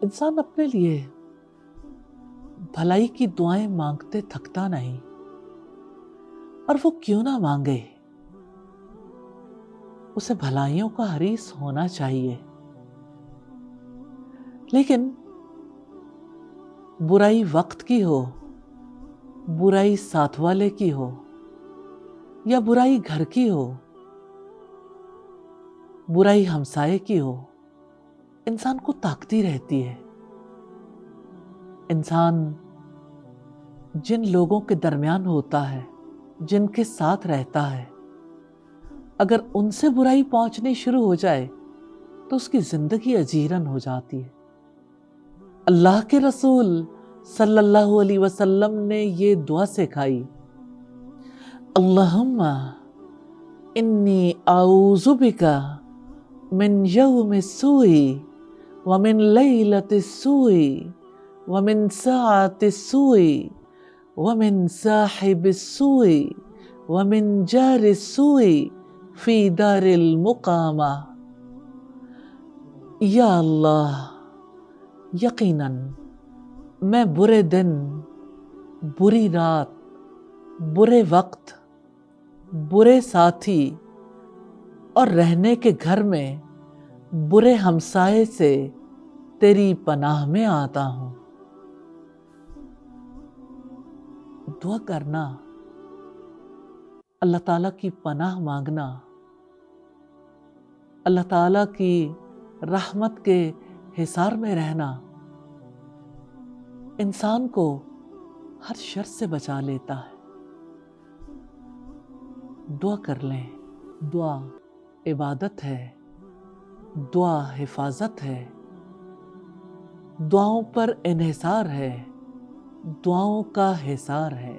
انسان اپنے لیے بھلائی کی دعائیں مانگتے تھکتا نہیں، اور وہ کیوں نہ مانگے، اسے بھلائیوں کا حریص ہونا چاہیے۔ لیکن برائی وقت کی ہو، برائی ساتھ والے کی ہو، یا برائی گھر کی ہو، برائی ہمسائے کی ہو، انسان کو تاکتی رہتی ہے۔ انسان جن لوگوں کے درمیان ہوتا ہے، جن کے ساتھ رہتا ہے، اگر ان سے برائی پہنچنی شروع ہو جائے تو اس کی زندگی اجیرن ہو جاتی ہے۔ اللہ کے رسول صلی اللہ علیہ وسلم نے یہ دعا سکھائی، اللہم انی اعوذ بک من یوم السوء ومن لیلۃ السوء ومن ساعۃ السوء ومن صاحب السوء ومن جار السوء فی دار المقامہ۔ یا اللہ، یقیناً میں برے دن، بری رات، برے وقت، برے ساتھی اور رہنے کے گھر میں برے ہمسائے سے تیری پناہ میں آتا ہوں۔ دعا کرنا، اللہ تعالیٰ کی پناہ مانگنا، اللہ تعالیٰ کی رحمت کے حصار میں رہنا انسان کو ہر شر سے بچا لیتا ہے۔ دعا کر لیں۔ دعا عبادت ہے، دعا حفاظت ہے، دعاؤں پر انحصار ہے، دعاؤں کا حصار ہے۔